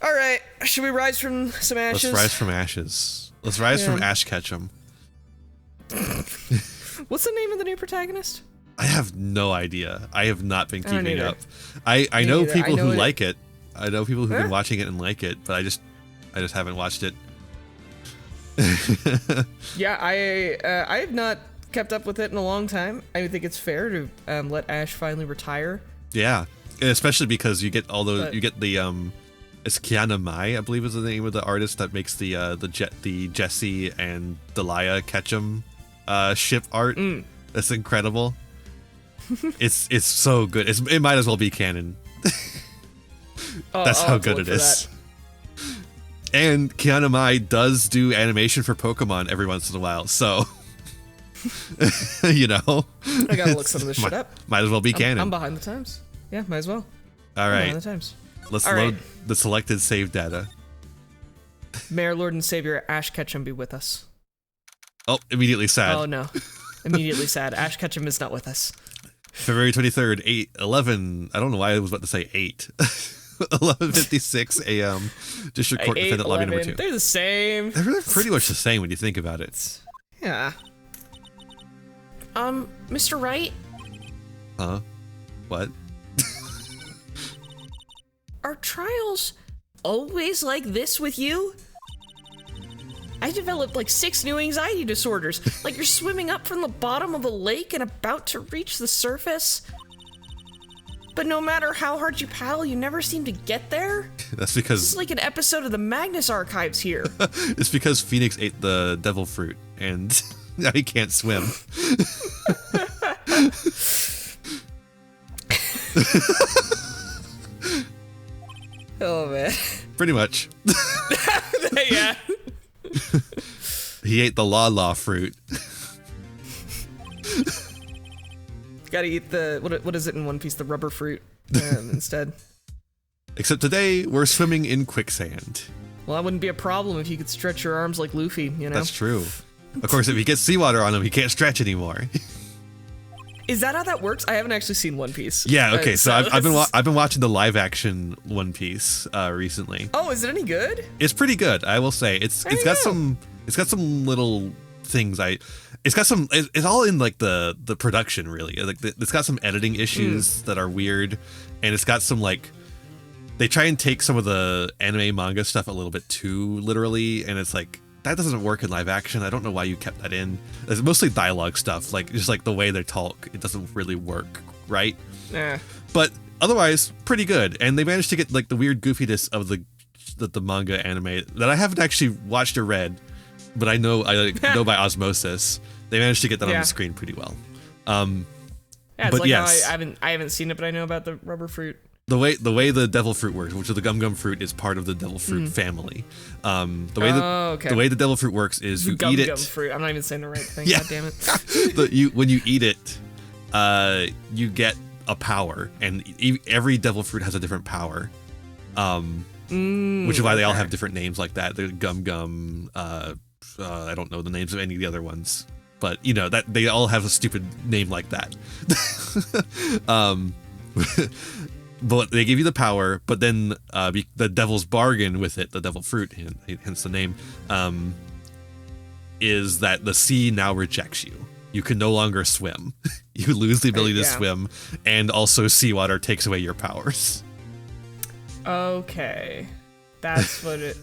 All right, should we rise from some ashes? Let's rise from ashes. Let's rise from Ash Ketchum. What's the name of the new protagonist? I have no idea. I have not been keeping up. I know people who like it. I know people who've been watching it and like it, but I just haven't watched it. Yeah, I have not kept up with it in a long time. I think it's fair to let Ash finally retire. Yeah, and especially because you get all those. You get the it's Kiana Mai, I believe, is the name of the artist that makes the Jesse and Delia Ketchum ship art. That's incredible. It's so good. It might as well be canon. That's how good it is. And Kiana Mai does do animation for Pokemon every once in a while, so you know. I gotta look some of this shit up. Might as well be canon. I'm behind the times. Yeah, might as well. All right. Behind the times. Let's load the selected save data. May our Lord and Savior Ash Ketchum be with us. Oh, immediately sad. Oh no. Immediately sad. Ash Ketchum is not with us. February 23rd, 8:11. I don't know why I was about to say 8. 11:56 a.m. District Court Defendant Lobby number 2. They're the same. They're pretty much the same when you think about it. Yeah. Mr. Wright? Huh? What? Are trials always like this with you? I developed like 6 new anxiety disorders. Like you're swimming up from the bottom of a lake and about to reach the surface. But no matter how hard you paddle, you never seem to get there? That's because... This is like an episode of the Magnus Archives here. It's because Phoenix ate the devil fruit, and now he can't swim. Oh, man. Pretty much. Yeah. He ate the la fruit. Gotta eat the, what is it in One Piece? The rubber fruit instead. Except today, we're swimming in quicksand. Well, that wouldn't be a problem if you could stretch your arms like Luffy, you know? That's true. Of course, if he gets seawater on him, he can't stretch anymore. Is that how that works? I haven't actually seen One Piece. Yeah, okay, so I've been watching the live action One Piece recently. Oh, is it any good? It's pretty good, I will say. It's got some little things it's all in like the production, really. Like it's got some editing issues that are weird, and it's got some like, they try and take some of the anime manga stuff a little bit too literally, and it's like, that doesn't work in live action. I don't know why you kept that in. It's mostly dialogue stuff, like just like the way they talk, it doesn't really work, right? Yeah. But otherwise, pretty good. And they managed to get like the weird goofiness of the manga anime that I haven't actually watched or read, but I know by osmosis. They managed to get that on the screen pretty well. Yeah, it's but like yes, how I haven't seen it, but I know about the rubber fruit. The way the devil fruit works, which is the gum fruit, is part of the devil fruit family. The way the devil fruit works is you eat it. Gum fruit. I'm not even saying the right thing. God damn it. When you eat it, you get a power, and every devil fruit has a different power. Which is why they all have different names like that. The gum. I don't know the names of any of the other ones, but you know that they all have a stupid name like that. But they give you the power, but then the devil's bargain with it, the devil fruit, hence the name, is that the sea now rejects you. You can no longer swim. You lose the ability to swim, and also seawater takes away your powers. Okay. That's what it...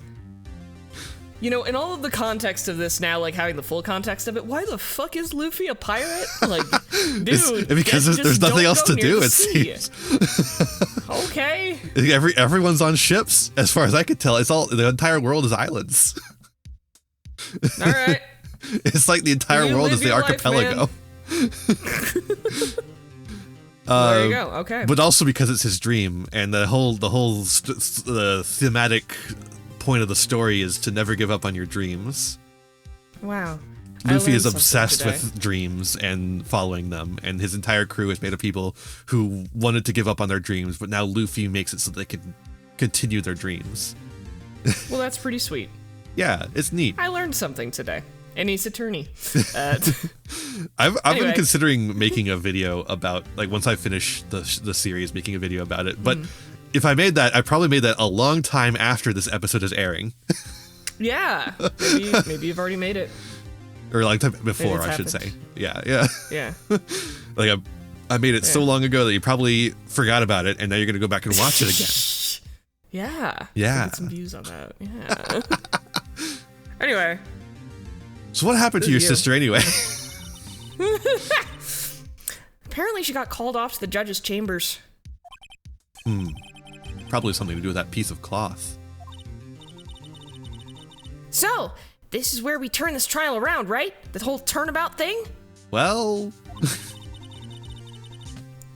You know, in all of the context of this now, like having the full context of it, why the fuck is Luffy a pirate? Like, dude, because there's nothing else to do, it seems. Okay. Everyone's on ships, as far as I could tell. The entire world is islands. All right. It's like the entire world is the archipelago. There you go. Okay. But also because it's his dream, and the whole thematic point of the story is to never give up on your dreams. Wow. Luffy is obsessed with dreams and following them, and his entire crew is made of people who wanted to give up on their dreams, but now Luffy makes it so they can continue their dreams. Well, that's pretty sweet. Yeah, it's neat. I learned something today. And he's attorney. I've been considering making a video about, like, once I finish the series, making a video about it. But if I made that, I probably made that a long time after this episode is airing. Yeah. Maybe you've already made it. Or a long time before, I should say. Yeah. Yeah. Like I made it so long ago that you probably forgot about it, and now you're gonna go back and watch it again. Yeah. Yeah. Get some views on that. Yeah. Anyway. So what happened to your sister anyway? Apparently she got called off to the judge's chambers. Probably something to do with that piece of cloth. So, this is where we turn this trial around, right? The whole turnabout thing? Well...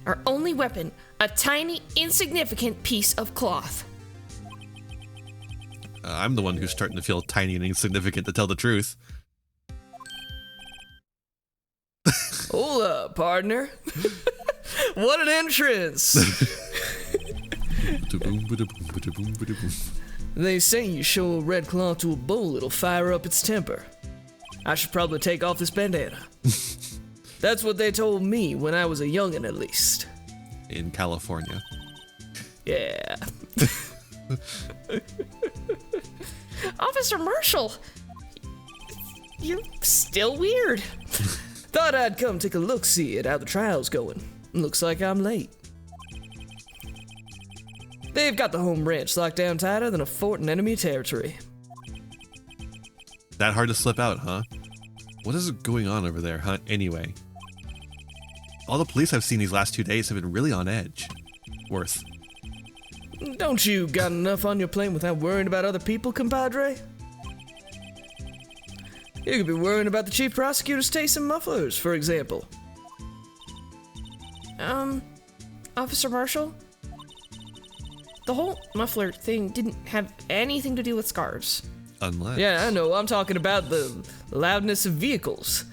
Our only weapon, a tiny, insignificant piece of cloth. I'm the one who's starting to feel tiny and insignificant, to tell the truth. Hold up, partner. What an entrance! They say you show a red cloth to a bull, it'll fire up its temper. I should probably take off this bandana. That's what they told me when I was a youngin', at least. In California. Yeah. Officer Marshall, you're still weird. Thought I'd come take a look-see at how the trial's going. Looks like I'm late. They've got the home ranch locked down tighter than a fort in enemy territory. That hard to slip out, huh? What is going on over there, huh? Anyway. All the police I've seen these last 2 days have been really on edge. Worth. Don't you got enough on your plate without worrying about other people, compadre? You could be worrying about the chief prosecutor's taste in mufflers, for example. Officer Marshall? The whole muffler thing didn't have anything to do with scarves. Unless... Yeah, I know. I'm talking about the loudness of vehicles.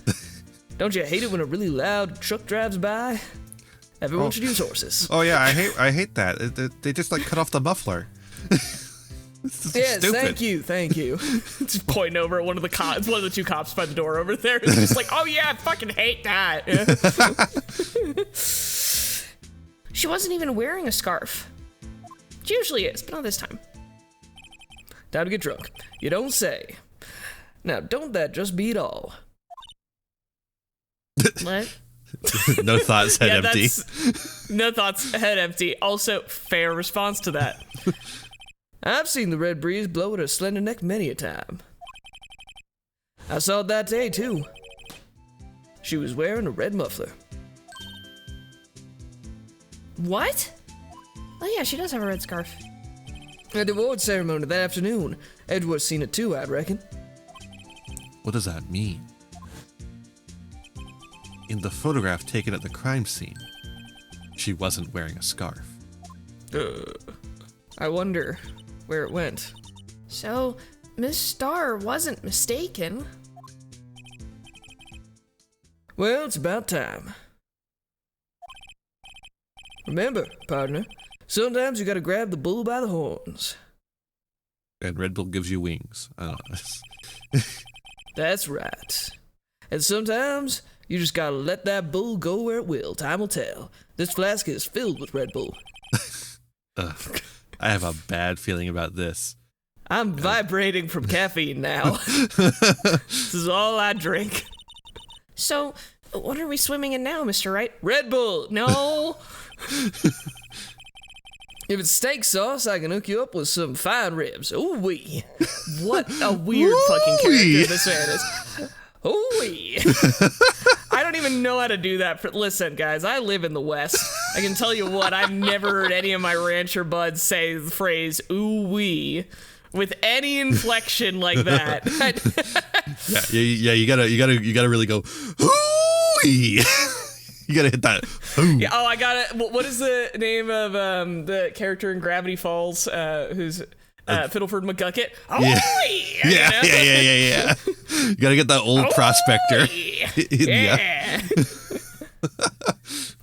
Don't you hate it when a really loud truck drives by? Everyone should use horses. Oh yeah, I hate that. They just like cut off the muffler. Yes, stupid. Thank you. Just pointing over at one of the cops, one of the two cops by the door over there. It's just like, oh yeah, I fucking hate that. She wasn't even wearing a scarf. She usually is, but not this time. Time to get drunk. You don't say. Now, don't that just beat all? What? No thoughts, head empty. No thoughts, head empty. Also, fair response to that. I've seen the red breeze blow at her slender neck many a time. I saw it that day, too. She was wearing a red muffler. What? Oh yeah, she does have a red scarf. At the award ceremony that afternoon. Edward's seen it too, I'd reckon. What does that mean? In the photograph taken at the crime scene, she wasn't wearing a scarf. I wonder where it went. So, Miss Starr wasn't mistaken. Well, it's about time. Remember, partner, sometimes you gotta grab the bull by the horns. And Red Bull gives you wings. I don't know. That's right. And sometimes you just gotta let that bull go where it will. Time will tell. This flask is filled with Red Bull. Ugh, I have a bad feeling about this. I'm vibrating from caffeine now. This is all I drink. So, what are we swimming in now, Mr. Wright? Red Bull! No! If it's steak sauce, I can hook you up with some fine ribs. Ooh-wee. What a weird fucking character this man is. Ooh-wee. I don't even know how to do that. Listen, guys, I live in the West. I can tell you what, I've never heard any of my rancher buds say the phrase ooh-wee with any inflection like that. yeah, you gotta really go ooh-wee. You gotta hit that. Ooh. Yeah, I got it. What is the name of the character in Gravity Falls who's Fiddleford McGucket? Oh, yeah. You gotta get that old prospector. Yeah.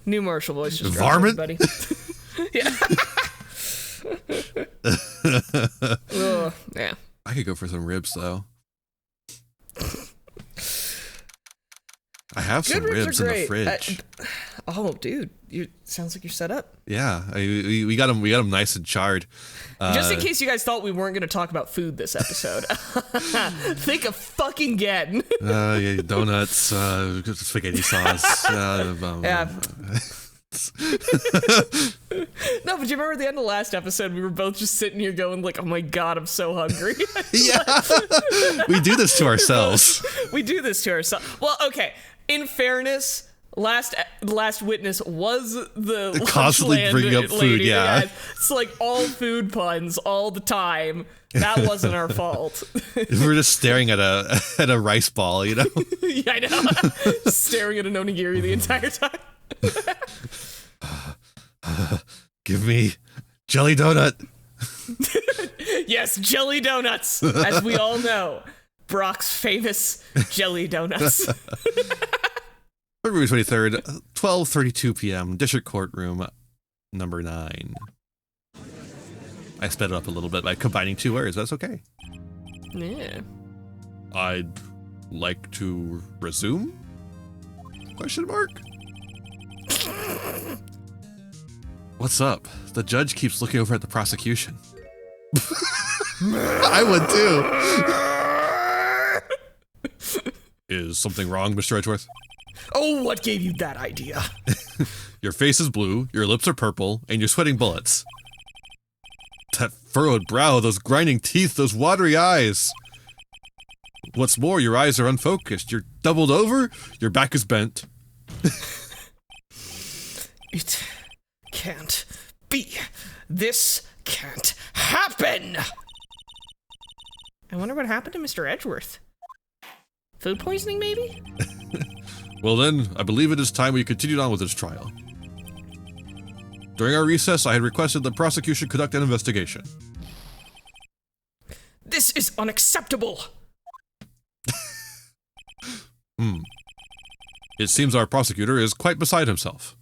New Marshall voice just varmint, buddy. Yeah. Yeah. I could go for some ribs though. I have some ribs in the fridge. Oh, dude, sounds like you're set up. Yeah, we got him nice and charred. Just in case you guys thought we weren't going to talk about food this episode, think of fucking again. Yeah, donuts, spaghetti sauce. Yeah. No, but you remember at the end of the last episode, we were both just sitting here going like, oh my God, I'm so hungry. Yeah. We do this to ourselves. We do this to ourselves. Well, okay. In fairness, last witness was the constantly bringing up food, lady. yeah. It's like all food puns all the time. That wasn't our fault. We're just staring at a rice ball, you know? Yeah, I know. Staring at an onigiri the entire time. Give me jelly donut. Yes, jelly donuts, as we all know. Brock's famous jelly donuts. February 23rd, 12:32 p.m., District Courtroom, number 9. I sped it up a little bit by combining 2 words. That's okay. Yeah. I'd like to resume? Question mark? What's up? The judge keeps looking over at the prosecution. I would too. Is something wrong, Mr. Edgeworth? Oh, what gave you that idea? Your face is blue, your lips are purple, and you're sweating bullets. That furrowed brow, those grinding teeth, those watery eyes. What's more, your eyes are unfocused. You're doubled over, your back is bent. It can't be. This can't happen. I wonder what happened to Mr. Edgeworth. Food poisoning, maybe? Well then, I believe it is time we continued on with this trial. During our recess, I had requested the prosecution conduct an investigation. This is unacceptable. It seems our prosecutor is quite beside himself.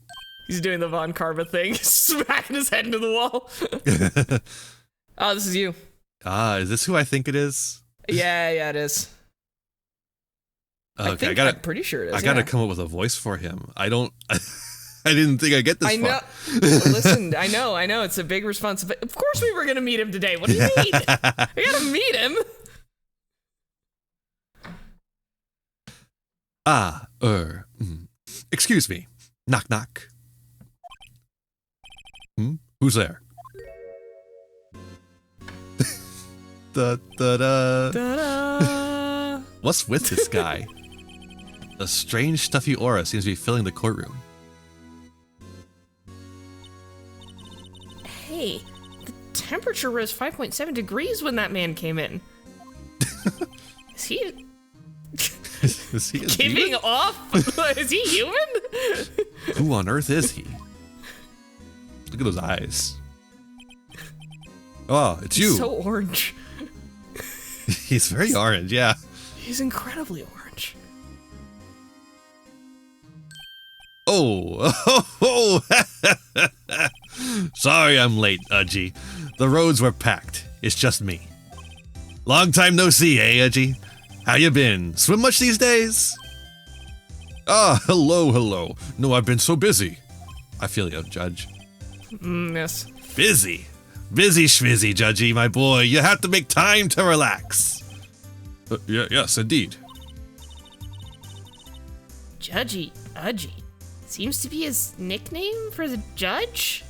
He's doing the Von Karma thing, smacking his head into the wall. Oh, this is you. Is this who I think it is? Yeah, it is. Okay, I'm pretty sure it is. I gotta come up with a voice for him. I didn't think I'd get this far. know. Listen, I know. It's a big responsibility. Of course we were gonna meet him today. What do you mean? We gotta meet him. Excuse me. Knock, knock. Who's there? Da-da. What's with this guy? A strange, stuffy aura seems to be filling the courtroom. Hey, the temperature rose 5.7 degrees when that man came in. Is he Is he a giving demon? off? Is he human? Who on earth is he? Look at those eyes. Oh, it's you. He's so orange. He's very orange, yeah. He's incredibly orange. Oh. Sorry I'm late, Udgy. The roads were packed. It's just me. Long time no see, eh, Udgy? How you been? Swim much these days? Ah, hello. No, I've been so busy. I feel you, Judge. Yes. Busy schmizzy, Judgy, my boy. You have to make time to relax. Yes, indeed. Judgy Udgy. Seems to be his nickname for the judge?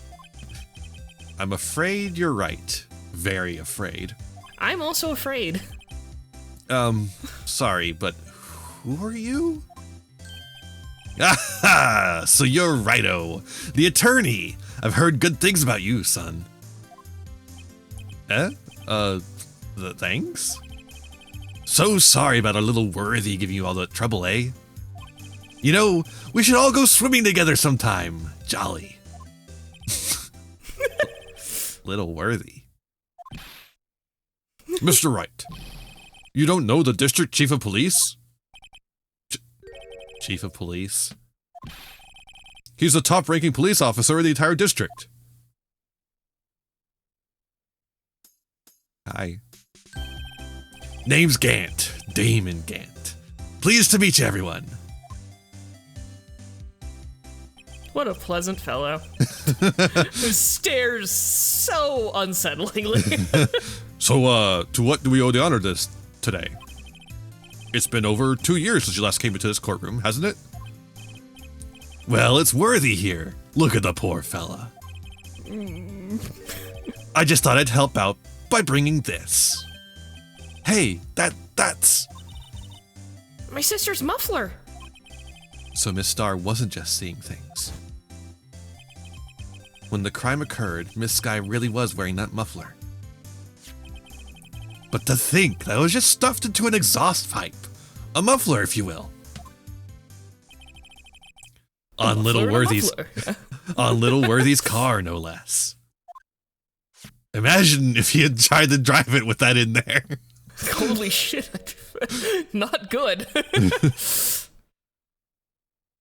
I'm afraid you're right. Very afraid. I'm also afraid. Sorry, but who are you? Aha! So you're Righto, the attorney. I've heard good things about you, son. Thanks? So sorry about our little worthy giving you all that trouble, eh? You know, we should all go swimming together sometime. Jolly. Little worthy. Mr. Wright, you don't know the district chief of police? Chief of police? He's the top-ranking police officer in the entire district. Hi. Name's Gant. Damon Gant. Pleased to meet you, everyone. What a pleasant fellow. Who stares so unsettlingly. So, to what do we owe the honor this today? It's been over 2 years since you last came into this courtroom, hasn't it? Well, it's worthy here. Look at the poor fella. I just thought I'd help out by bringing this. Hey, that's... My sister's muffler. So Miss Star wasn't just seeing things. When the crime occurred, Miss Sky really was wearing that muffler. But to think that it was just stuffed into an exhaust pipe. A muffler, if you will. On Little Worthy's car, no less. Imagine if he had tried to drive it with that in there. Holy shit. Not good.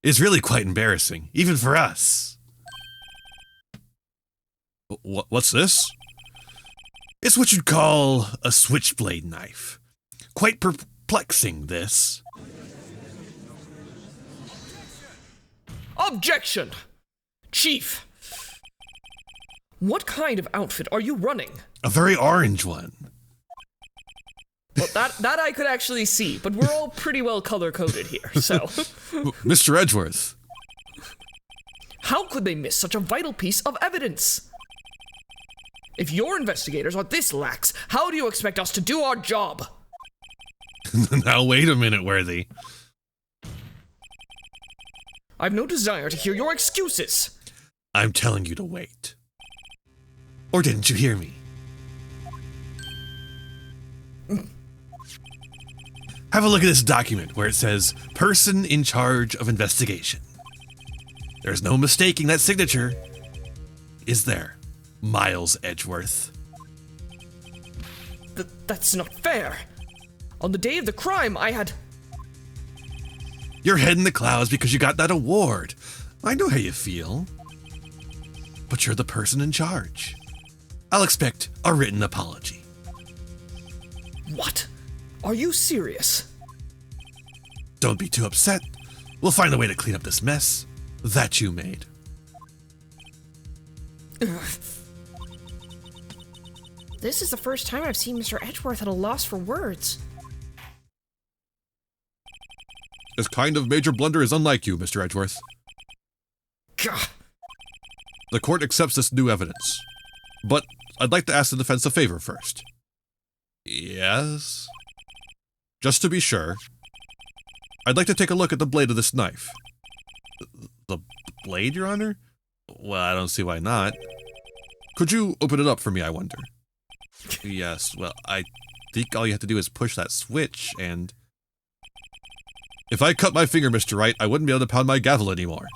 It's really quite embarrassing, even for us. What's this? It's what you'd call a switchblade knife. Quite perplexing, this. Objection! Chief, what kind of outfit are you running? A very orange one. Well, that I could actually see, but we're all pretty well color-coded here, so... Mr. Edgeworth. How could they miss such a vital piece of evidence? If your investigators are this lax, how do you expect us to do our job? Now wait a minute, Worthy. I've no desire to hear your excuses. I'm telling you to wait. Or didn't you hear me? Have a look at this document where it says, Person in charge of investigation. There's no mistaking that signature. Is there, Miles Edgeworth? That's not fair. On the day of the crime, I had... You're head in the clouds because you got that award. I know how you feel. But you're the person in charge. I'll expect a written apology. What? Are you serious? Don't be too upset. We'll find a way to clean up this mess that you made. This is the first time I've seen Mr. Edgeworth at a loss for words. This kind of major blunder is unlike you, Mr. Edgeworth. Gah. The court accepts this new evidence. But I'd like to ask the defense a favor first. Yes? Just to be sure, I'd like to take a look at the blade of this knife. The blade, Your Honor? Well, I don't see why not. Could you open it up for me, I wonder? Yes, well, I think all you have to do is push that switch and... If I cut my finger, Mr. Wright, I wouldn't be able to pound my gavel anymore.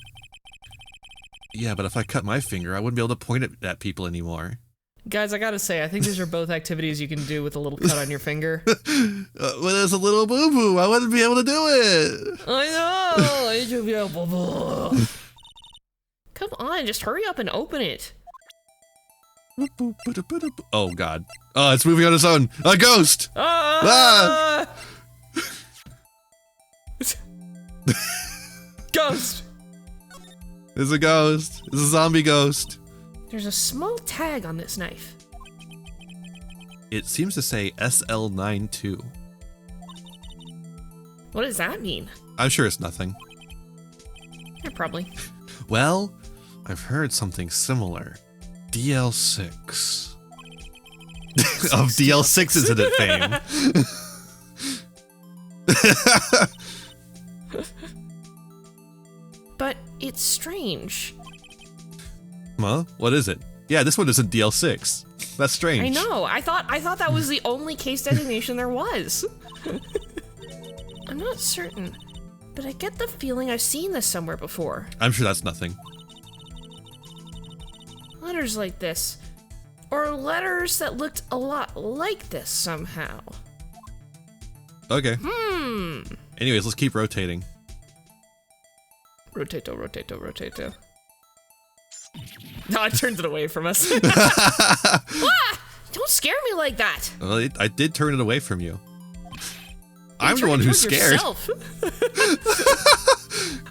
Yeah, but if I cut my finger, I wouldn't be able to point it at people anymore. Guys, I gotta say, I think these are both activities you can do with a little cut on your finger. When there's a little boo-boo, I wouldn't be able to do it. I know! I should be able to... Come on, just hurry up and open it. Oh, God. Oh, it's moving on its own. A ghost! Ah! Ghost! It's a ghost. It's a zombie ghost. There's a small tag on this knife. It seems to say SL92. What does that mean? I'm sure it's nothing. Yeah, probably. Well, I've heard something similar. DL6. Of DL6 isn't it fame? But it's strange. Huh? What is it? Yeah, this one isn't DL6. That's strange. I know. I thought that was the only case designation there was. I'm not certain, but I get the feeling I've seen this somewhere before. I'm sure that's nothing. Letters like this. Or letters that looked a lot like this somehow. Okay. Anyways, let's keep rotating. Rotato, rotato, rotato. No, it turns it away from us. Ah! Don't scare me like that. Well, I did turn it away from you. I'm the one who's scared.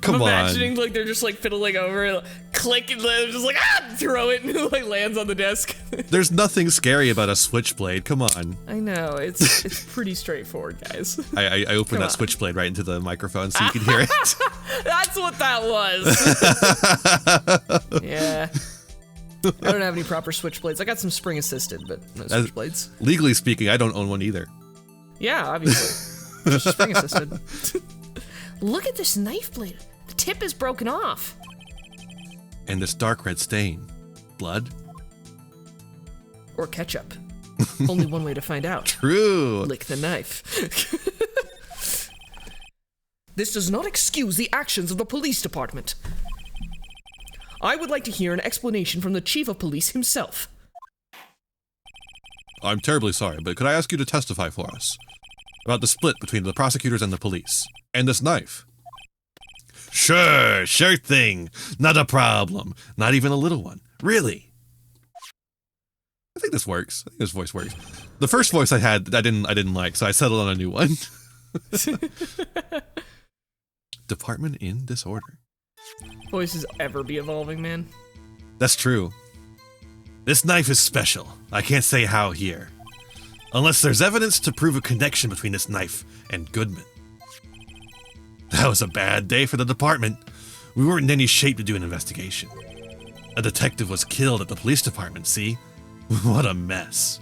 Come I'm on. imagining like they're just like fiddling over it, click, and then just like throw it, and it like lands on the desk. There's nothing scary about a switchblade. Come on. I know, it's pretty straightforward, guys. I opened that switchblade right into the microphone so you could hear it. That's what that was. Yeah. I don't have any proper switchblades. I got some spring assisted, but no switchblades. Legally speaking, I don't own one either. Yeah, obviously. Just spring assisted. Look at this knife blade. The tip is broken off. And this dark red stain. Blood? Or ketchup. Only one way to find out. True. Lick the knife. This does not excuse the actions of the police department. I would like to hear an explanation from the chief of police himself. I'm terribly sorry, but could I ask you to testify for us about the split between the prosecutors and the police, and this knife? Sure thing. Not a problem. Not even a little one. Really? I think this works. I think this voice works. The first voice I had, I didn't like, so I settled on a new one. Department in disorder. Voices ever be evolving, man. That's true. This knife is special. I can't say how here. Unless there's evidence to prove a connection between this knife and Goodman. That was a bad day for the department. We weren't in any shape to do an investigation. A detective was killed at the police department, see? What a mess.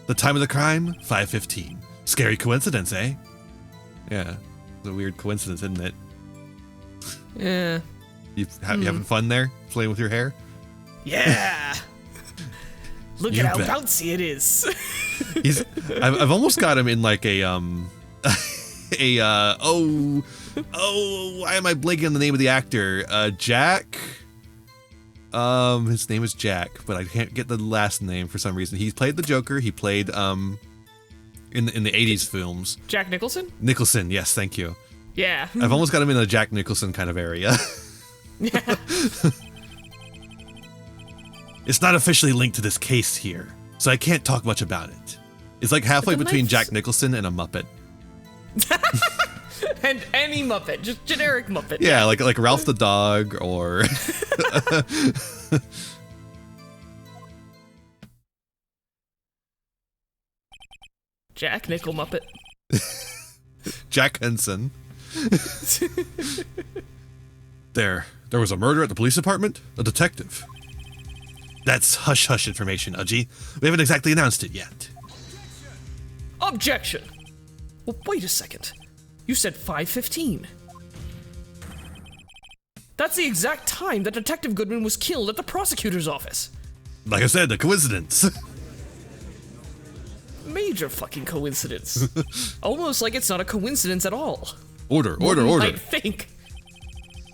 The time of the crime, 5:15. Scary coincidence, eh? Yeah, it's a weird coincidence, isn't it? Yeah. You having fun there? Playing with your hair? Yeah. Look You at how bet. bouncy it is. I've almost got him in like a why am I blanking on the name of the actor? Jack. His name is Jack, but I can't get the last name for some reason. He played the Joker. He played in the 80s films. Jack Nicholson? Nicholson, yes, thank you. Yeah. I've almost got him in a Jack Nicholson kind of area. Yeah. It's not officially linked to this case here, so I can't talk much about it. It's like halfway between Jack Nicholson and a Muppet. And any Muppet, just generic Muppet. Yeah, like Ralph the dog or Jack Nickel Muppet. Jack Henson. There was a murder at the police department? A detective. That's hush-hush information, Udgy. We haven't exactly announced it yet. Objection! Well, wait a second. You said 5:15. That's the exact time that Detective Goodman was killed at the prosecutor's office. Like I said, a coincidence. Major fucking coincidence. Almost like it's not a coincidence at all. Order. I think.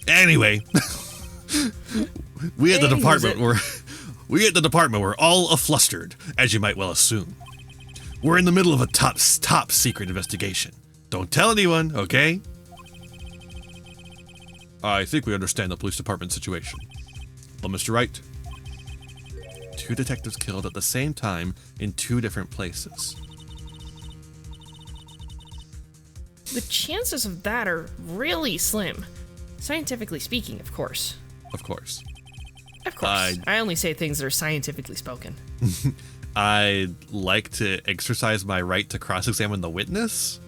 Anyway, we at the department were all aflustered, as you might well assume. We're in the middle of a top secret investigation. Don't tell anyone, okay? I think we understand the police department situation. Well, Mr. Wright, 2 detectives killed at the same time in 2 different places. The chances of that are really slim. Scientifically speaking, of course. Of course. Of course. I only say things that are scientifically spoken. I'd like to exercise my right to cross-examine the witness.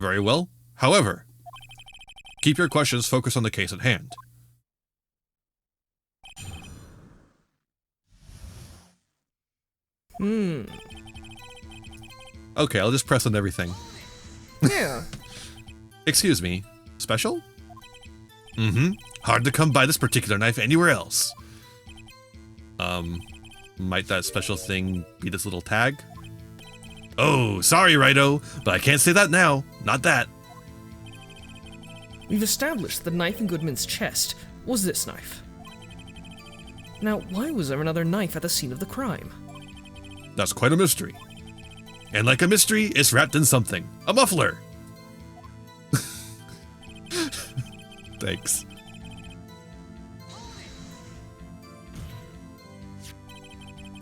Very well. However, keep your questions focused on the case at hand. Okay, I'll just press on everything. Yeah. Excuse me. Special? Hard to come by this particular knife anywhere else. Might that special thing be this little tag? Oh, sorry, Righto, but I can't say that now. Not that. We've established the knife in Goodman's chest was this knife. Now, why was there another knife at the scene of the crime? That's quite a mystery. And like a mystery, it's wrapped in something. A muffler! Thanks.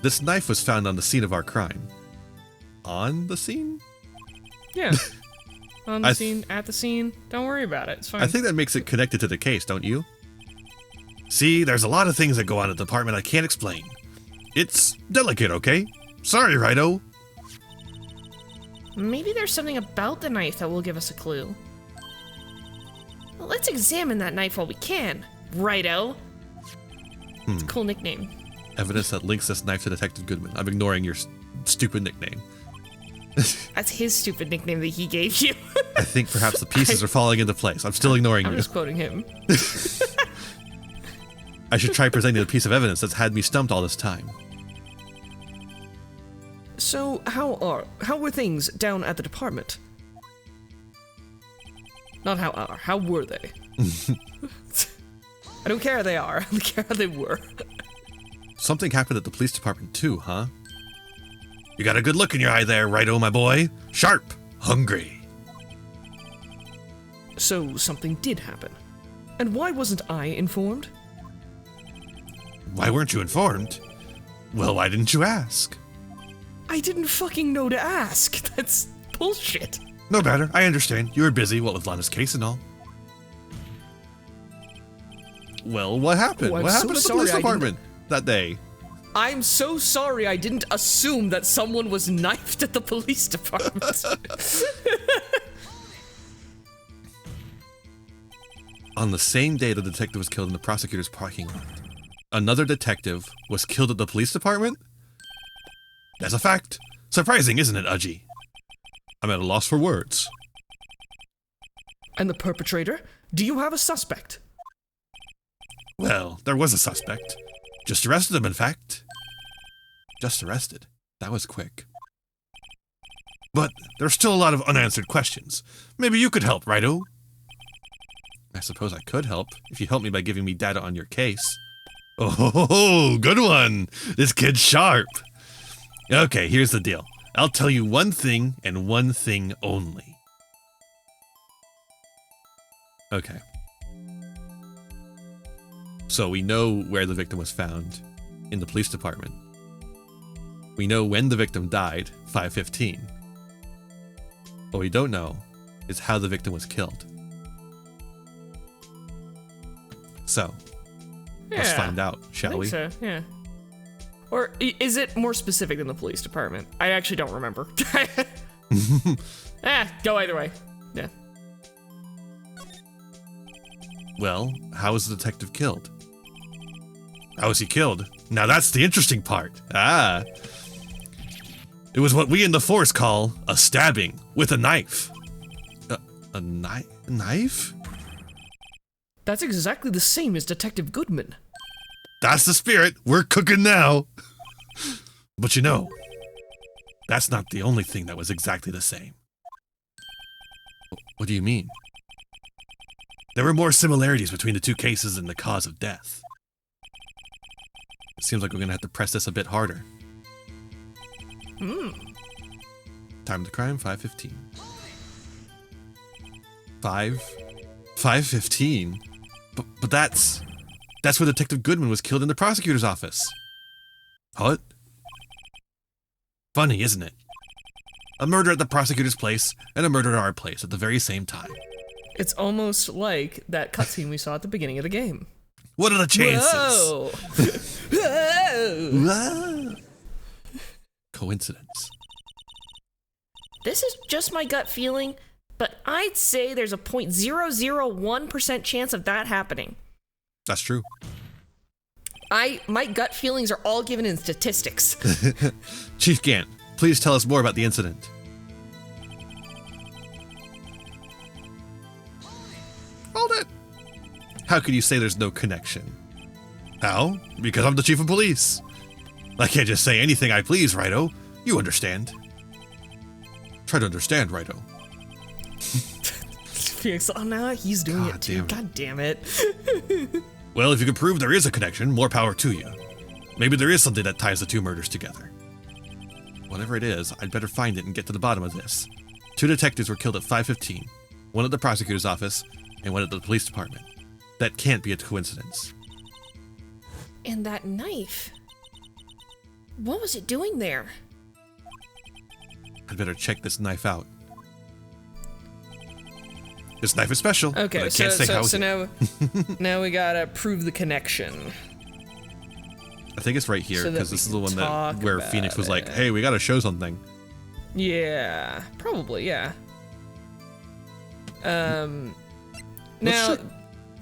This knife was found on the scene of our crime. On the scene? Yeah. on the scene, at the scene. Don't worry about it. It's fine. I think that makes it connected to the case, don't you? See, there's a lot of things that go on at the department I can't explain. It's delicate, okay? Sorry, Righto. Maybe there's something about the knife that will give us a clue. Well, let's examine that knife while we can, Righto. It's a cool nickname. Evidence that links this knife to Detective Goodman. I'm ignoring your stupid nickname. That's his stupid nickname that he gave you. I think perhaps the pieces are falling into place. I'm still ignoring I'm you. just quoting him. I should try presenting the piece of evidence that's had me stumped all this time. So, how were things down at the department? Not how were they? I don't care how they are, I care how they were. Something happened at the police department too, huh? You got a good look in your eye there, Righto, my boy. Sharp, hungry. So, something did happen. And why wasn't I informed? Why weren't you informed? Well, why didn't you ask? I didn't fucking know to ask. That's bullshit. No matter, I understand. You were busy, what with Lana's case and all. Well, what happened? Oh, What happened at the police department that day? I'm so sorry I didn't assume that someone was knifed at the police department. On the same day the detective was killed in the prosecutor's parking lot, another detective was killed at the police department? That's a fact. Surprising, isn't it, Udgy? I'm at a loss for words. And the perpetrator? Do you have a suspect? Well, there was a suspect. Just arrested him, in fact. Just arrested. That was quick. But there's still a lot of unanswered questions. Maybe you could help, Righto? I suppose I could help, if you help me by giving me data on your case. Oh, good one! This kid's sharp! Okay, here's the deal. I'll tell you one thing and one thing only. Okay. So we know where the victim was found, in the police department. We know when the victim died, 5:15. What we don't know is how the victim was killed. So, let's find out, shall we? So, yeah. Or is it more specific than the police department? I actually don't remember. Go either way. Yeah. Well, how was the detective killed? How was he killed? Now that's the interesting part. It was what we in the Force call a stabbing with a knife. A knife? That's exactly the same as Detective Goodman. That's the spirit. We're cooking now. But you know, that's not the only thing that was exactly the same. What do you mean? There were more similarities between the two cases than the cause of death. It seems like we're gonna have to press this a bit harder. Time of the crime, 5:15. 5:15? But that's where Detective Goodman was killed in the prosecutor's office. What? Funny, isn't it? A murder at the prosecutor's place and a murder at our place at the very same time. It's almost like that cutscene we saw at the beginning of the game. What are the chances? Whoa! Whoa. Coincidence. This is just my gut feeling, but I'd say there's a 0.001% chance of that happening. That's true. My gut feelings are all given in statistics. Chief Gant, please tell us more about the incident. Hold it. How can you say there's no connection? How? Because I'm the chief of police. I can't just say anything I please, Righto. You understand. Try to understand, Righto. Felix, oh no, he's doing it too. God damn it. Well, if you can prove there is a connection, more power to you. Maybe there is something that ties the two murders together. Whatever it is, I'd better find it and get to the bottom of this. 2 detectives were killed at 5:15, one at the prosecutor's office and one at the police department. That can't be a coincidence. And that knife. What was it doing there? I'd better check this knife out. This knife is special. Okay, but I can't say how. So now we gotta prove the connection. I think it's right here, because this is the one where Phoenix was like, it. hey, we gotta show something. Yeah, probably, yeah. Now,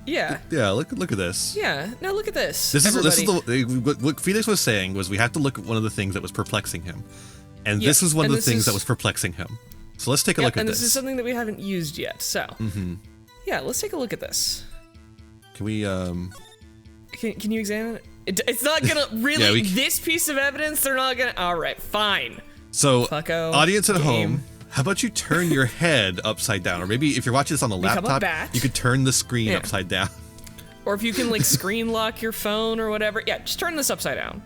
yeah. Yeah, look at this. Yeah, now look at this. This is what Phoenix was saying was we have to look at one of the things that was perplexing him. And this was one of the things that was perplexing him. So let's take a look at this. And this is something that we haven't used yet, so. Yeah, let's take a look at this. Can we, Can you examine it? It's not gonna really, this piece of evidence, they're not gonna, alright, fine. So, Fucko, audience at home, how about you turn your head upside down? Or maybe if you're watching this on a laptop, you could turn the screen upside down. Or if you can like screen lock your phone or whatever, yeah, just turn this upside down.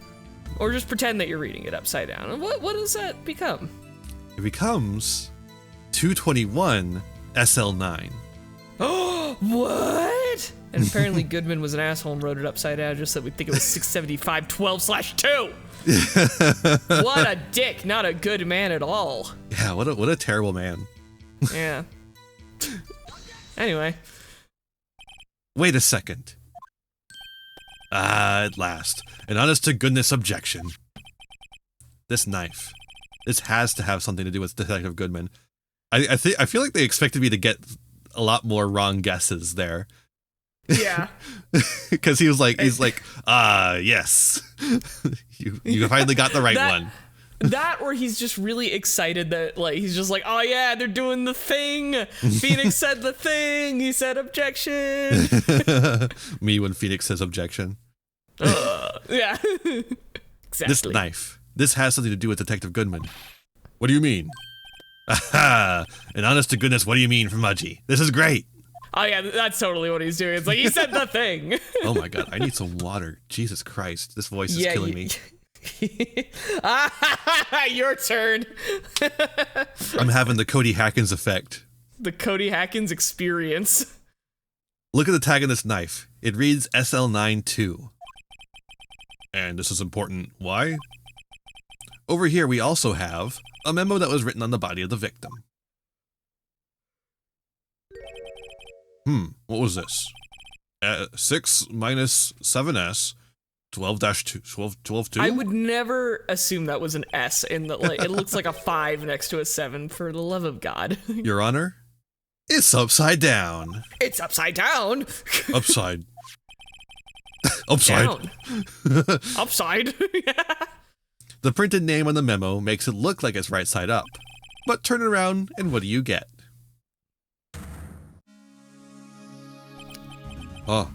Or just pretend that you're reading it upside down. And what does that become? It becomes 221 SL9. Oh, what? And apparently Goodman was an asshole and wrote it upside down just so that we think it was 675-12/2. What a dick, not a good man at all. Yeah, what a terrible man. Yeah. Anyway. Wait a second. At last. An honest-to-goodness objection. This knife. This has to have something to do with Detective Goodman. I feel like they expected me to get a lot more wrong guesses there. Yeah. Because he's like, yes. you finally got the right one. That or he's just really excited that, like, he's just like, oh yeah, they're doing the thing. Phoenix said the thing. He said objection. Me when Phoenix says objection. Yeah. Exactly. This knife. This has something to do with Detective Goodman. What do you mean? Aha! An honest to goodness, what do you mean from Mudgy? This is great. Oh yeah, that's totally what he's doing. It's like, he said the thing. Oh my god, I need some water. Jesus Christ, this voice is killing me. Your turn. I'm having the Cody Hackins effect. The Cody Hackins experience. Look at the tag on this knife. It reads SL92. And this is important. Why? Over here we also have a memo that was written on the body of the victim. What was this? 6 minus 7S, 12-2. I would never assume that was an S in the, like, it looks like a 5 next to a 7, for the love of God. Your Honor, it's upside down. It's upside down. Upside. Upside. Down. Upside. The printed name on the memo makes it look like it's right side up. But turn it around and what do you get? Whoever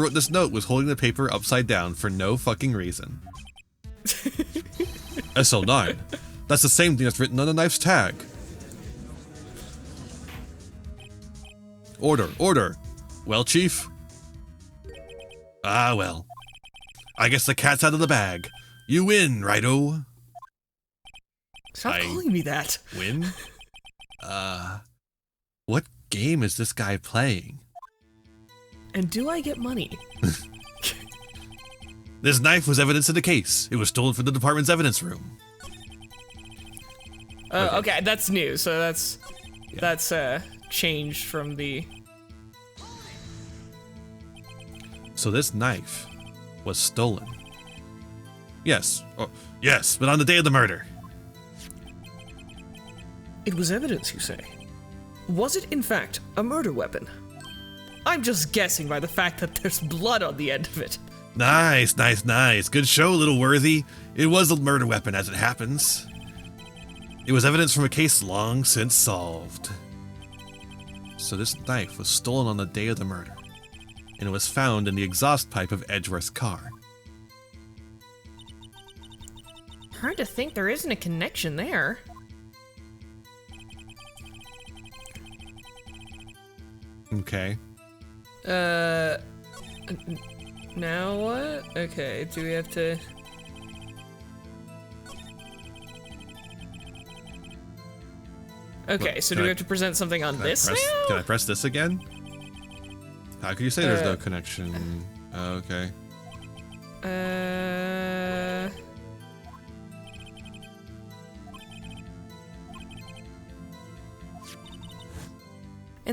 wrote this note was holding the paper upside down for no fucking reason. SL9. That's the same thing that's written on the knife's tag. Order. Well, Chief? Ah, well. I guess the cat's out of the bag. You win, righto. Stop calling me that. Win? What game is this guy playing? And do I get money? This knife was evidence in the case. It was stolen from the department's evidence room. Okay, that's new. So that's changed from the. So this knife was stolen. Yes. Oh, yes, but on the day of the murder. It was evidence, you say? Was it, in fact, a murder weapon? I'm just guessing by the fact that there's blood on the end of it. Nice. Good show, little worthy. It was a murder weapon, as it happens. It was evidence from a case long since solved. So this knife was stolen on the day of the murder, and it was found in the exhaust pipe of Edgeworth's car. Hard to think there isn't a connection there. Okay. Now what? Okay, do we have to... Okay, so do we have to present something on this now? Can I press this again? How could you say there's no connection? Okay.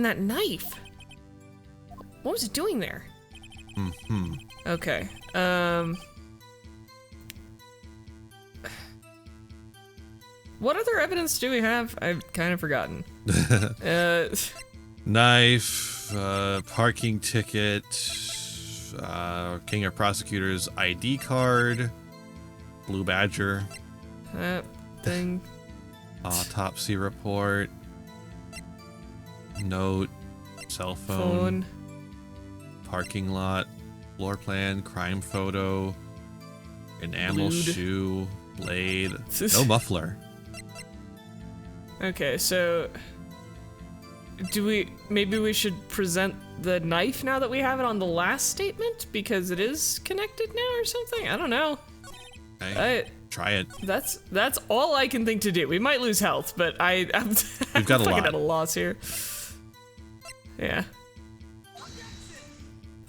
And that knife. What was it doing there? Okay. What other evidence do we have? I've kind of forgotten. Knife, parking ticket, King of Prosecutors ID card, Blue Badger. That thing. Autopsy report. Note. Cell phone. Parking lot. Floor plan. Crime photo. Enamel shoe. Blade. No muffler. Okay, so maybe we should present the knife now that we have it on the last statement because it is connected now or something? I don't know. Try it. That's all I can think to do. We might lose health, but I'm We've got a lot. at a loss here. Yeah.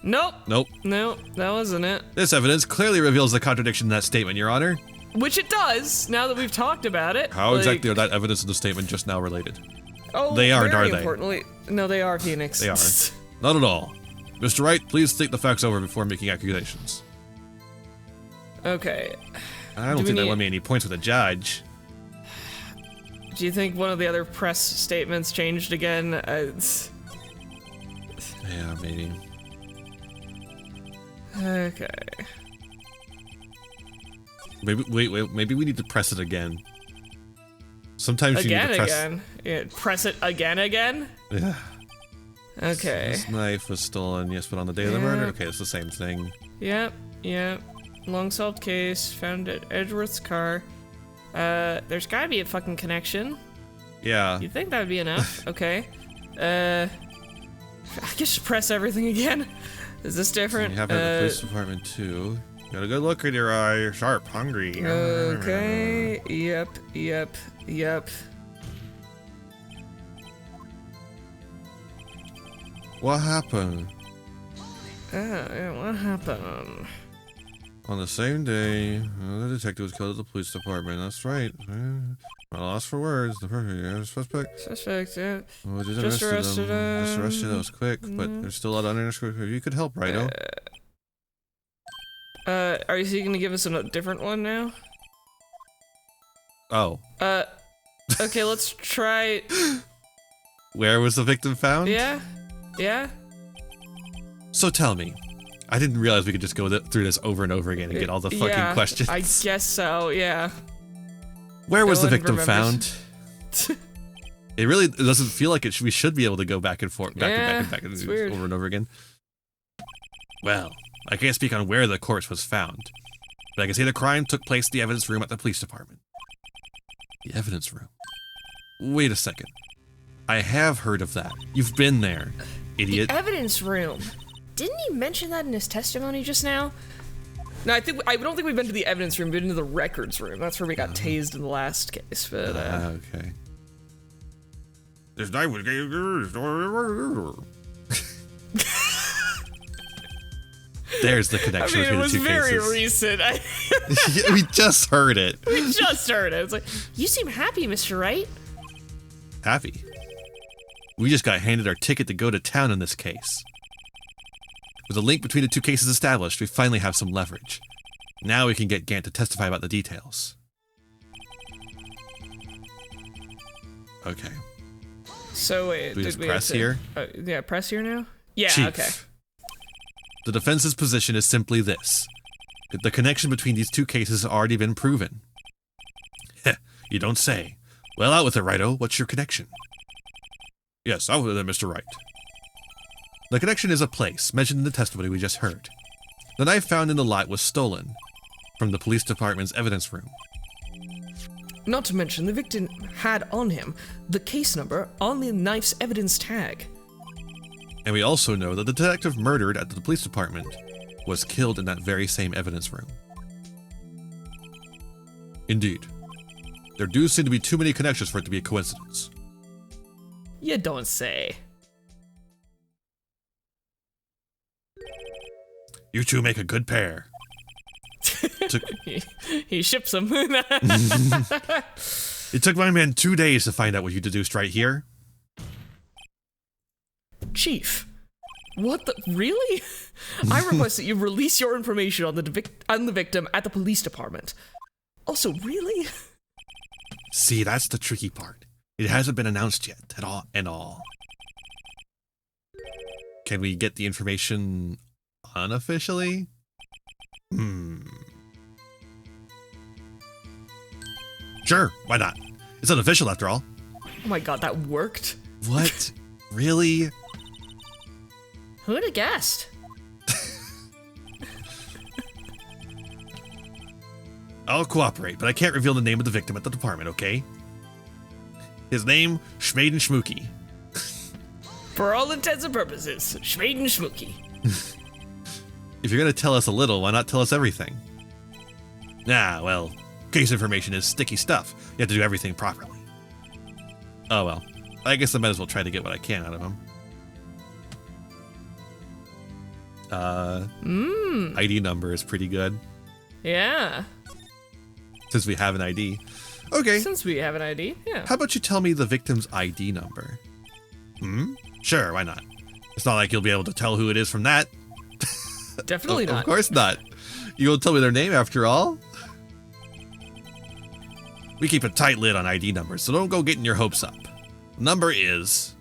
Nope. Nope. No, that wasn't it. This evidence clearly reveals the contradiction in that statement, Your Honor. Which it does, now that we've talked about it. How exactly are that evidence and the statement just now related? Oh, they aren't, very are they? importantly, no, they are, Phoenix. They are. Not at all. Mr. Wright, please think the facts over before making accusations. Okay. I don't think that won me any points with a judge. Do you think one of the other press statements changed again? Yeah, maybe. Okay. Maybe maybe we need to press it again. Sometimes you need to press again. Yeah, press it again. Yeah. Okay. This knife was stolen, yes, but on the day of the murder? Okay, it's the same thing. Yep. Long solved case, found at Edgeworth's car. There's gotta be a fucking connection. Yeah. You'd think that would be enough. Okay. I guess just press everything again. Is this different? You have it at the police department too. Got a good look in your eye. You're sharp, hungry. Okay. Yep. What happened? What happened? On the same day, the detective was killed at the police department. That's right. My loss for words. The perfect suspect. Yeah. Oh, Just arrested him. Just arrested. That was quick, but there's still a lot of unanswered. You could help, Righto. Are you going to give us a different one now? Oh. Okay, let's try. Where was the victim found? Yeah. So tell me, I didn't realize we could just go through this over and over again and get all the fucking questions. I guess so, yeah. Where was the victim found? It really doesn't feel like it. We should be able to go back and forth, back and back and over and over again. Well, I can't speak on where the corpse was found, but I can say the crime took place in the evidence room at the police department. The evidence room? Wait a second. I have heard of that. You've been there, idiot. The evidence room. Didn't he mention that in his testimony just now? No, I don't think we've been to the evidence room. We've been to the records room. That's where we got tased in the last case. But okay. This night was. There's the connection between the two cases. It was very recent. We just heard it. It's like, you seem happy, Mr. Wright. Happy? We just got handed our ticket to go to town in this case. With a link between the two cases established, we finally have some leverage. Now we can get Gant to testify about the details. Okay. So wait, did we press here? Yeah, press here now? Yeah, Chief, okay. The defense's position is simply this. The connection between these two cases has already been proven. Heh, you don't say. Well, out with it, Righto. What's your connection? Yes, out with it, Mr. Wright. The connection is a place, mentioned in the testimony we just heard. The knife found in the lot was stolen from the police department's evidence room. Not to mention, the victim had on him the case number on the knife's evidence tag. And we also know that the detective murdered at the police department was killed in that very same evidence room. Indeed. There do seem to be too many connections for it to be a coincidence. You don't say. You two make a good pair. He ships them. It took my men 2 days to find out what you deduced right here. Chief. What the? Really? I request that you release your information on the victim at the police department. Also, really? See, that's the tricky part. It hasn't been announced yet at all. Can we get the information unofficially? Sure, why not? It's unofficial after all. Oh my god, that worked? What? Really? Who would have guessed? I'll cooperate, but I can't reveal the name of the victim at the department, okay? His name, Schmaden Schmooky. For all intents and purposes, Schmaden Schmooky. If you're gonna tell us a little, why not tell us everything? Nah, well, case information is sticky stuff. You have to do everything properly. Oh well, I guess I might as well try to get what I can out of him. ID number is pretty good. Yeah. Since we have an ID. Okay. Since we have an ID, yeah. How about you tell me the victim's ID number? Sure, why not? It's not like you'll be able to tell who it is from that. Definitely not. Of course not. You won't tell me their name after all? We keep a tight lid on ID numbers, so don't go getting your hopes up. Number is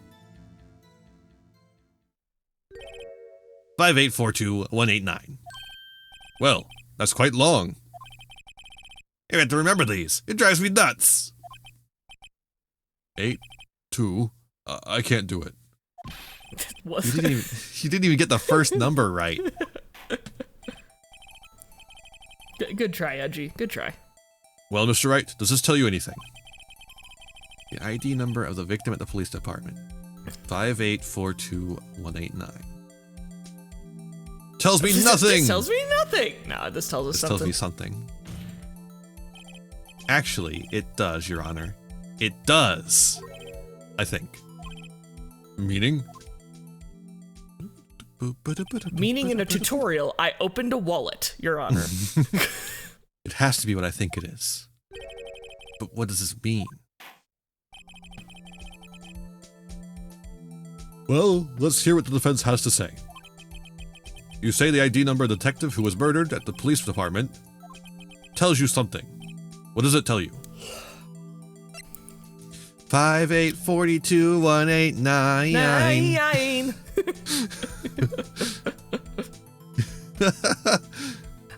5842189. Well, that's quite long. You have to remember these. It drives me nuts. 82. I can't do it. What? You didn't even get the first number right. Good try, Edgy. Good try. Well, Mr. Wright, does this tell you anything? The ID number of the victim at the police department. 5842189. Tells me nothing! This tells me nothing! No, this tells us something. This tells me something. Actually, it does, Your Honor. It does. I think. Meaning? Meaning in a tutorial, I opened a wallet, Your Honor. It has to be what I think it is. But what does this mean? Well, let's hear what the defense has to say. You say the ID number of the detective who was murdered at the police department tells you something. What does it tell you? 5842189.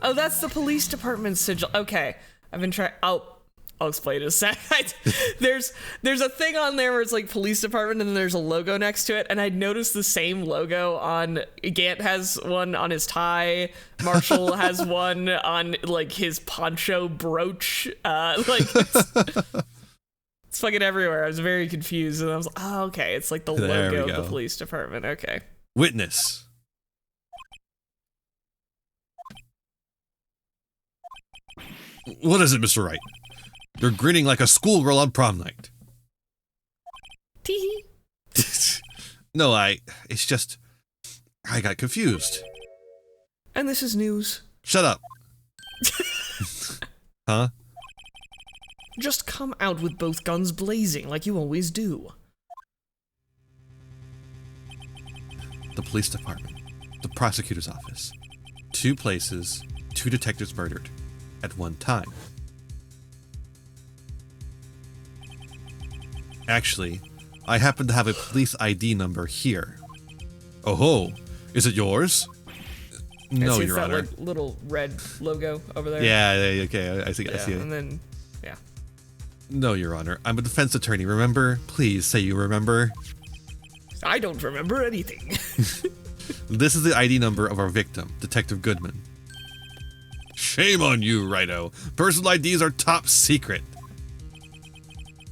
Oh, that's the police department sigil. Okay, I've been trying. I'll explain in a sec. There's a thing on there where it's like police department and then there's a logo next to it, and I noticed the same logo on Gant has one on his tie, Marshall has one on like his poncho brooch. It's fucking everywhere. I was very confused, and I was like, oh, okay, it's like the logo of the police department. Okay. Witness. What is it, Mr. Wright? You're grinning like a schoolgirl on prom night. Tee. No, it's just, I got confused. And this is news. Shut up. Huh? Just come out with both guns blazing like you always do. The police department, the prosecutor's office. 2 places, 2 detectives murdered at one time. Actually, I happen to have a police ID number here. Oh ho, is it yours? No, Your Honor. That like, little red logo over there. Yeah, okay, I see it. And then, yeah. No, Your Honor. I'm a defense attorney, remember? Please say you remember. I don't remember anything. This is the ID number of our victim, Detective Goodman. Shame on you, Righto. Personal IDs are top secret.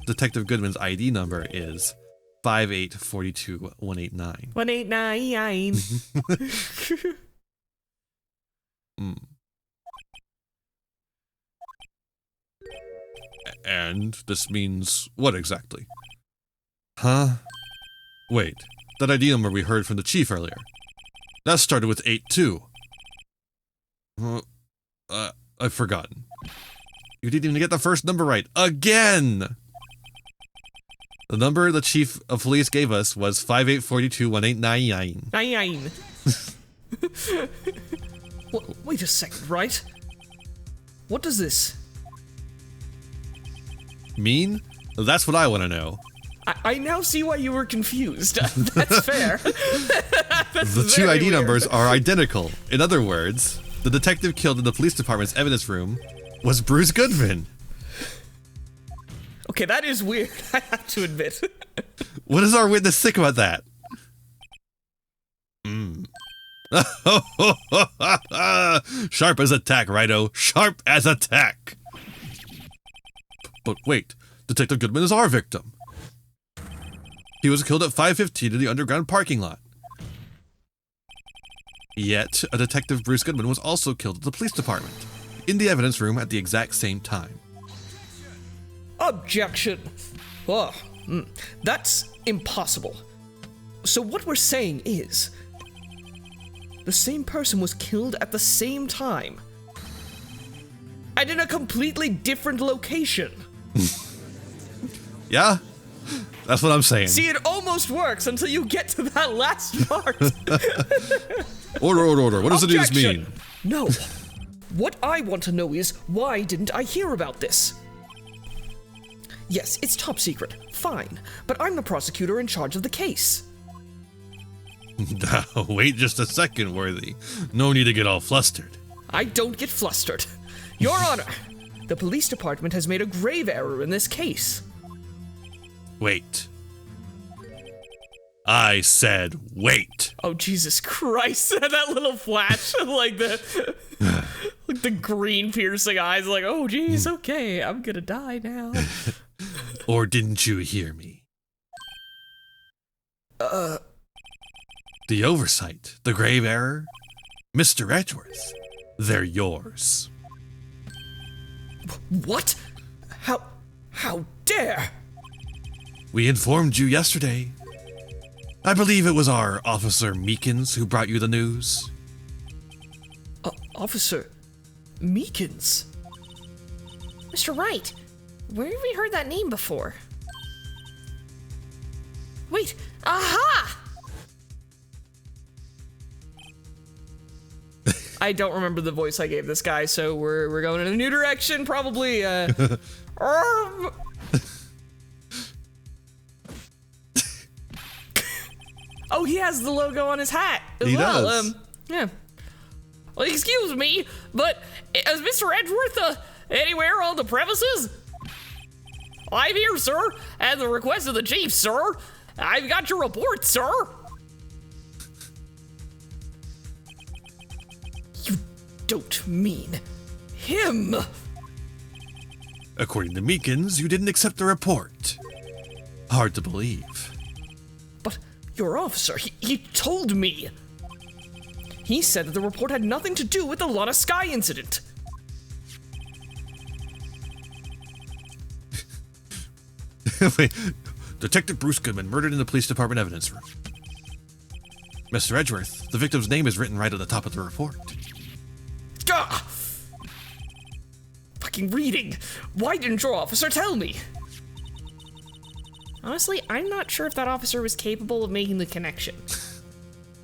Detective Goodman's ID number is 5842189. 189. And this means what exactly? Huh? Wait, that ID number we heard from the chief earlier. That started with 82. I've forgotten. You didn't even get the first number right. Again! The number the chief of police gave us was 58421899. Nine. Wait a second, Wright. What does this mean? That's what I want to know. I now see why you were confused. That's fair. The two ID numbers are identical. In other words, the detective killed in the police department's evidence room was Bruce Goodman. Okay, that is weird, I have to admit. What does our witness think about that? Sharp as a tack, Righto. Sharp as a tack. But wait, Detective Goodman is our victim. He was killed at 5:15 in the underground parking lot. Yet, a Detective Bruce Goodman was also killed at the police department, in the evidence room at the exact same time. Objection! Oh, that's impossible. So what we're saying is, the same person was killed at the same time, and in a completely different location. Yeah, that's what I'm saying. See, it almost works until you get to that last part. Order. What does the news Objection. mean? No. What I want to know is, why didn't I hear about this? Yes, it's top secret. Fine. But I'm the prosecutor in charge of the case. Wait just a second, Worthy. No need to get all flustered. I don't get flustered. Your Honor, the police department has made a grave error in this case. Wait. I said wait. Oh, Jesus Christ. That little flash, like the green piercing eyes, like, oh, geez, okay, I'm gonna die now. Or didn't you hear me? The oversight, the grave error, Mr. Edgeworth, they're yours. What? How dare? We informed you yesterday. I believe it was our Officer Meekins who brought you the news. Officer Meekins? Mr. Wright, where have we heard that name before? Wait, aha! I don't remember the voice I gave this guy, so we're going in a new direction, probably. Oh, he has the logo on his hat as he well. Does. Yeah. Well, excuse me, but is Mr. Edgeworth anywhere on the premises? I'm here, sir, at the request of the chief, sir. I've got your report, sir. You don't mean him. According to Meekins, you didn't accept the report. Hard to believe. But your officer, he told me. He said that the report had nothing to do with the Lana Sky incident. Wait, Detective Bruce Goodman murdered in the police department evidence room. Mr. Edgeworth, the victim's name is written right at the top of the report. Gah! Fucking reading. Why didn't your officer tell me? Honestly, I'm not sure if that officer was capable of making the connection.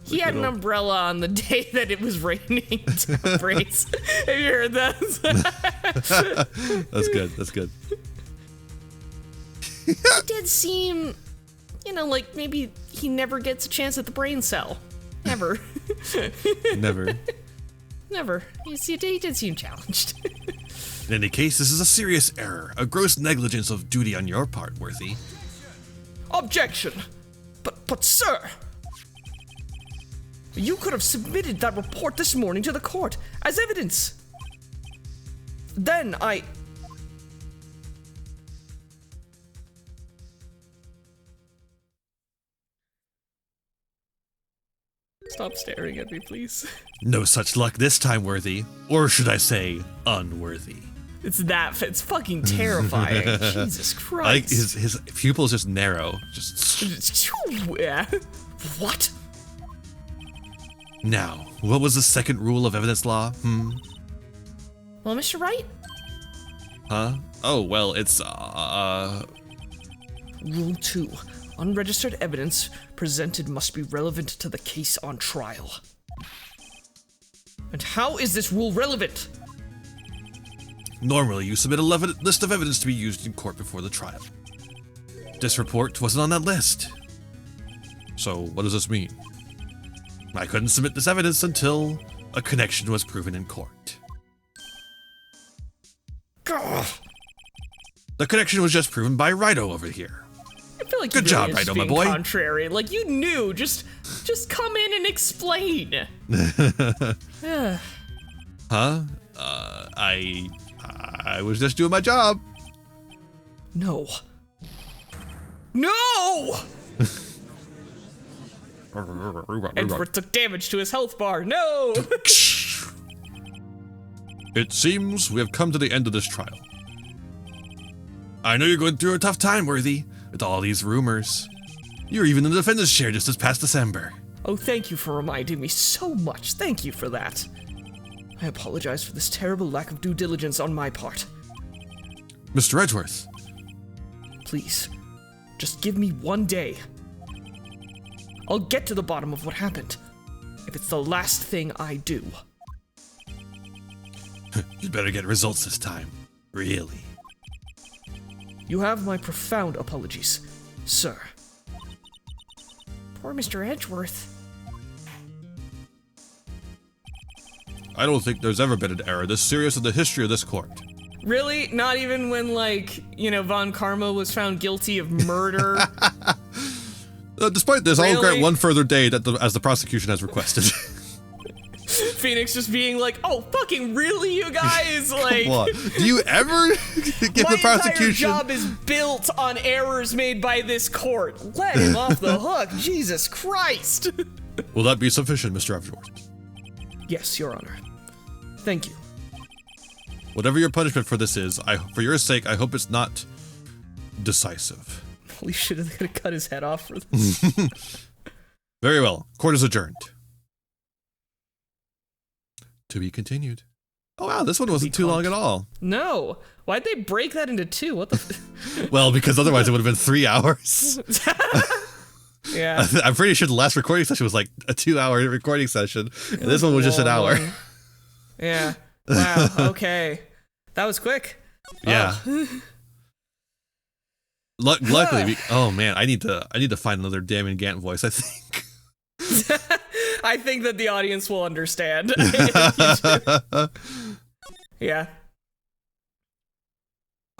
He had an umbrella on the day that it was raining down Brace. Have you heard that? That's good. It did seem, like maybe he never gets a chance at the brain cell. Never. Never. Never. He did seem challenged. In any case, this is a serious error, a gross negligence of duty on your part, Worthy. Objection! But sir! You could have submitted that report this morning to the court as evidence. Then Stop staring at me, please. No such luck this time, Worthy. Or should I say, unworthy. It's fucking terrifying. Jesus Christ. His pupils just narrow. Just. Yeah. What? Now, what was the second rule of evidence law? Well, Mr. Wright? Huh? Oh, well, it's, Rule 2. Unregistered evidence presented must be relevant to the case on trial. And how is this rule relevant? Normally, you submit a list of evidence to be used in court before the trial. This report wasn't on that list. So, what does this mean? I couldn't submit this evidence until a connection was proven in court. Gah! The connection was just proven by Wright over here. I feel like Good you job, really Wright, my being boy. contrary. Like, you knew. Just come in and explain. Huh? I was just doing my job. No. No! Edward took damage to his health bar. No! It seems we have come to the end of this trial. I know you're going through a tough time, Worthy, with all these rumors. You were even in the defendant's chair just this past December. Oh, thank you for reminding me so much. Thank you for that. I apologize for this terrible lack of due diligence on my part. Mr. Edgeworth. Please, just give me one day. I'll get to the bottom of what happened, if it's the last thing I do. You'd better get results this time. Really. You have my profound apologies, sir. Poor Mr. Edgeworth. I don't think there's ever been an error this serious in the history of this court. Really? Not even when, like, Von Karma was found guilty of murder? Despite this, I'll grant Really? one further day as the prosecution has requested. Phoenix just being like, oh, fucking really, you guys? Like, What? Do you ever get my the prosecution? entire job is built on errors made by this court. Let him off the hook. Jesus Christ. Will that be sufficient, Mr. Edgeworth? Yes, Your Honor. Thank you. Whatever your punishment for this is, for your sake, I hope it's not decisive. Holy shit, are they gonna cut his head off for this? Very well. Court is adjourned. To be continued. Oh wow, this one wasn't too long at all. No. Why'd they break that into two? What the Well, because otherwise it would have been 3 hours. Yeah. I'm pretty sure the last recording session was like a 2-hour recording session, and this one was just an hour. Yeah. Wow. Okay. That was quick. Yeah. Oh. Luckily, oh man, I need to find another Damon Gant voice, I think. I think that the audience will understand. Yeah.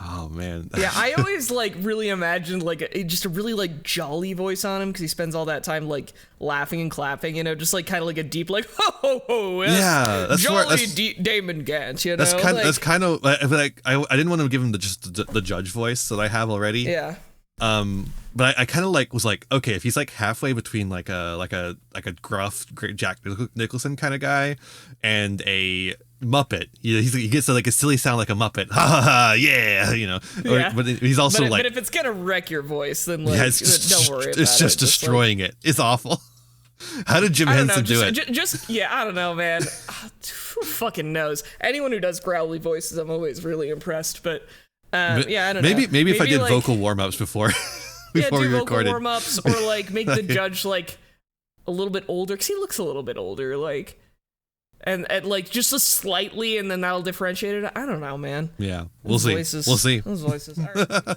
Oh man. Yeah, I always really imagined just a really jolly voice on him because he spends all that time laughing and clapping, just kind of a deep ho ho ho. Yeah, that's jolly Damon Gant, That's kind of like I didn't want to give him the judge voice that I have already. Yeah. But I kind of was okay, if he's halfway between a gruff Jack Nicholson kind of guy and a Muppet, he gets a silly sound like a Muppet, ha ha ha, yeah, Yeah. But he's also but if it's gonna wreck your voice, then don't worry about it. It's just destroying it. It's awful. How did Jim Henson do it? I don't know, man. Who fucking knows? Anyone who does growly voices, I'm always really impressed. But I don't know. Maybe if I did vocal warm-ups before we vocal recorded. warm-ups, or make the judge a little bit older, because he looks a little bit older, and just a slightly, and then that'll differentiate it. I don't know, man. Yeah, we'll see. Voices. We'll see. Those voices. All right.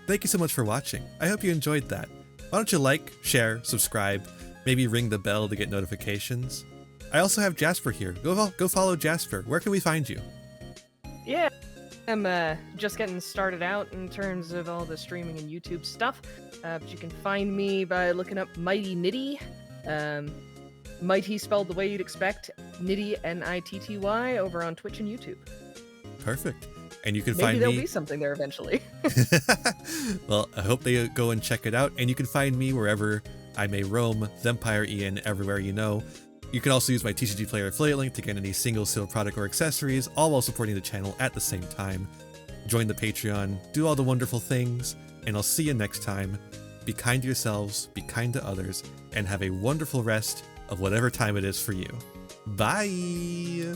Thank you so much for watching. I hope you enjoyed that. Why don't you like, share, subscribe, maybe ring the bell to get notifications. I also have Jasper here. Go follow Jasper. Where can we find you? Yeah, I'm just getting started out in terms of all the streaming and YouTube stuff. But you can find me by looking up Mighty Nitty. Mighty spelled the way you'd expect. Nitty, Nitty, over on Twitch and YouTube. Perfect. And you can Maybe find me. there'll be something there eventually. Well, I hope they go and check it out. And you can find me wherever I may roam. Vampire Iain, everywhere you know. You can also use my TCG Player affiliate link to get any single sealed product or accessories, all while supporting the channel at the same time. Join the Patreon, do all the wonderful things, and I'll see you next time. Be kind to yourselves, be kind to others, and have a wonderful rest of whatever time it is for you. Bye!